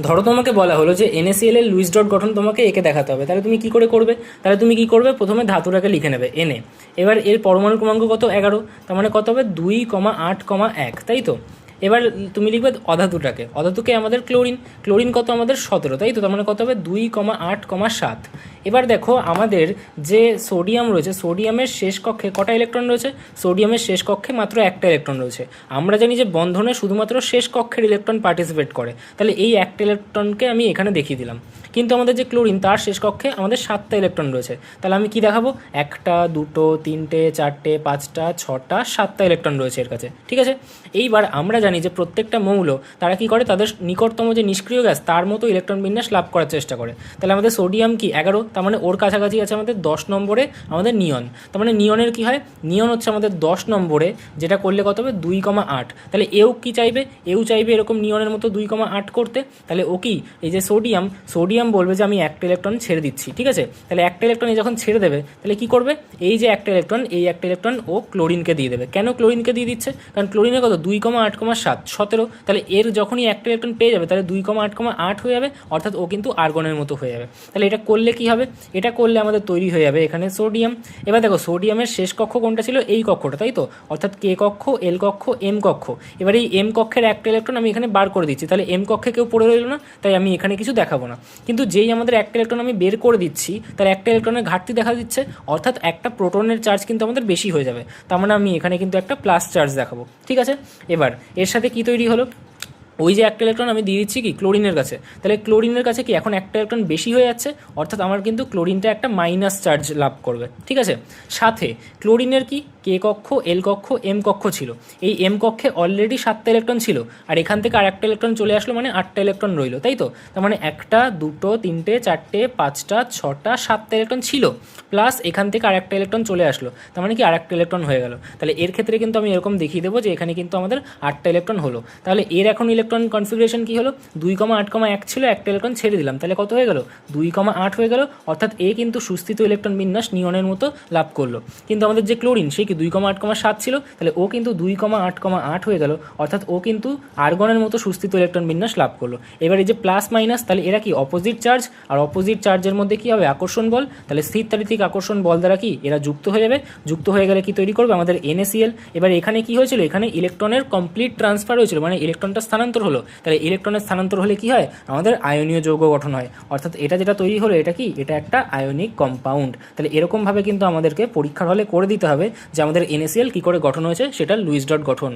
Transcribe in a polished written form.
ধরো তোমাকে বলা হলো যে NaCl এর লুইস ডট গঠন তোমাকে একে দেখাতে হবে, তাহলে তুমি কি করে করবে? তাহলে তুমি কি করবে, প্রথমে ধাতুটাকে লিখে নেবে Na। এবার এর পরমাণু ক্রমাঙ্ক কত? 11। তার মানে কত হবে? 2,8,1, তাই তো। এবার তুমি লিখবে অধাতুটাকে, অধাতুকে আমাদের ক্লোরিন, ক্লোরিন কত আমাদের 17, তাই তো। তার মানে কত হবে? 2,8,7। এবার দেখো আমাদের যে সোডিয়াম রয়েছে, সোডিয়ামের শেষ কক্ষে কটা ইলেকট্রন রয়েছে? সোডিয়ামের শেষ কক্ষে মাত্র একটা ইলেকট্রন রয়েছে। আমরা জানি যে বন্ধনে শুধুমাত্র শেষ কক্ষের ইলেকট্রন পার্টিসিপেট করে, তাহলে এই একটা ইলেকট্রনকে আমি এখানে দেখিয়ে দিলাম। কিন্তু আমাদের যে ক্লোরিন, তার শেষ কক্ষে আমাদের 7টা ইলেকট্রন রয়েছে, তাহলে আমি কি দেখাবো? 1টা, 2টো, 3টে, 4টে, 5টা, 6টা, 7টা ইলেকট্রন রয়েছে এর কাছে, ঠিক আছে। এইবার আমরা জানি যে প্রত্যেকটা মৌল তারা কি করে, তাদের নিকটতম যে নিষ্ক্রিয় গ্যাস তার মতো ইলেকট্রন বিন্যাস লাভ করার চেষ্টা করে। তাহলে আমাদের সোডিয়াম কি 11, তার মানে ওর কাছাকাছি আছে আমাদের 10 নম্বরে আমাদের নিয়ন। তার মানে নিয়নের কি হয়, নিয়ন হচ্ছে আমাদের 10 নম্বরে, যেটা করলে কত হবে? 2,8। তাহলে এও কি চাইবে? এও চাইবে এরকম নিয়নের মতো 2,8 করতে। তাহলে ও কি, এই যে সোডিয়াম, সোডিয়াম বলবে যে আমি একটা ইলেকট্রন ছেড়ে দিচ্ছি, ঠিক আছে। তাহলে একটা ইলেকট্রন যখন ছেড়ে দেবে, তাহলে কি করবে? এই যে একটা ইলেকট্রন, এই একটা ইলেকট্রন ও ক্লোরিনকে দিয়ে দেবে। কেন ক্লোরিনকে দিয়ে দিচ্ছে? কারণ ক্লোরিনের কত? 2,8,7, 17। তাহলে এর যখনই একটা ইলেকট্রন পেয়ে যাবে, তাহলে 2,8,8 হয়ে যাবে, অর্থাৎ ও কিন্তু আর্গনের মতো হয়ে যাবে। তাহলে এটা করলে কি হবে? এটা করলে আমাদের তৈরি হয়ে যাবে এখানে সোডিয়াম। এবার দেখো সোডিয়ামের শেষ কক্ষ কোনটা ছিল? এই কক্ষটা, তাই তো। অর্থাৎ কে কক্ষ, এল কক্ষ, এম কক্ষ। এবার এই এম কক্ষের একটা ইলেকট্রন আমি এখানে বার করে দিচ্ছি, তাহলে এম কক্ষে কেউ পড়ে রইল না, তাই আমি এখানে কিছু দেখাবো না। কিন্তু যেই আমাদের একটা ইলেকট্রন আমি বের করে দিচ্ছি, তার একটা ইলেকট্রনের ঘাটতি দেখা দিচ্ছে, অর্থাৎ একটা প্রোটনের চার্জ কিন্তু আমাদের বেশি হয়ে যাবে। তার মানে আমি এখানে কিন্তু একটা প্লাস চার্জ দেখাবো, ঠিক আছে। এবার এর সাথে কি তৈরি হলো? ওই যে একটা ইলেকট্রন আমি দিয়ে দিচ্ছি কি ক্লোরিনের কাছে, তাহলে ক্লোরিনের কাছে কি এখন একটা ইলেকট্রন বেশি হয়ে যাচ্ছে, অর্থাৎ আমার কিন্তু ক্লোরিনটা একটা মাইনাস চার্জ লাভ করবে, ঠিক আছে। সাথে ক্লোরিনের কি কে কক্ষ, এল কক্ষ, এম কক্ষ ছিল। এই এম কক্ষে অলরেডি 7টা ইলেকট্রন ছিল, আর এখান থেকে আর একটা ইলেকট্রন চলে আসলো, মানে 8টা ইলেকট্রন রইলো, তাই তো। তার মানে 1টা, 2টো, 3টে, 4টে, 5টা, 6টা, 7টা ইলেকট্রন ছিল, প্লাস এখান থেকে আর একটা ইলেকট্রন চলে আসলো, তার মানে কি আর একটা ইলেকট্রন হয়ে গেল। তাহলে এর ক্ষেত্রে কিন্তু আমি এরকম দেখিয়ে দেবো যে এখানে কিন্তু আমাদের 8টা ইলেকট্রন হলো। তাহলে এর এখন ইলেকট্রন কনফিগারেশন কি হলো? 2,8,1 ছিল, একটা ইলেকট্রন ছেড়ে দিলাম, তাহলে কত হয়ে গেল? 2,8 হয়ে গেল, অর্থাৎ এ কিন্তু সুস্থিত ইলেকট্রন বিন্যাস নিয়নের মতো লাভ করলো। কিন্তু আমাদের যে ক্লোরিন, সে কি 2,8,7 ছিল, তাহলে ও কিন্তু 2,8,8 হয়ে গেল, অর্থাৎ ও কিন্তু আর্গনের মতো সুস্থিত ইলেকট্রন বিন্যাস লাভ করলো। এবার এই যে প্লাস মাইনাস, তাহলে এরা কি অপোজিট চার্জ, আর অপোজিট চার্জের মধ্যে কি হবে? আকর্ষণ বল। তাহলে স্থির তাড়িতিক আকর্ষণ বল দ্বারা কি এরা যুক্ত হয়ে যাবে, যুক্ত হয়ে গেলে কি তৈরি করবে? আমাদের NaCl। এবার এখানে কি হয়েছিল? এখানে ইলেকট্রনের কমপ্লিট ট্রান্সফার হয়েছিল, মানে ইলেকট্রনটা স্থানান্তর হলো। তাহলে ইলেকট্রনের স্থানান্তর হলে কি হয়? আমাদের আয়নীয় যৌগ গঠন হয়, অর্থাৎ এটা যেটা তৈরি হলো এটা কি? এটা একটা আয়নিক কম্পাউন্ড। তাহলে এরকমভাবে কিন্তু আমাদেরকে পরীক্ষার হলে করে দিতে হবে যে আমাদের NaCl কী করে গঠন হয়েছে, সেটা লুইস ডট গঠন।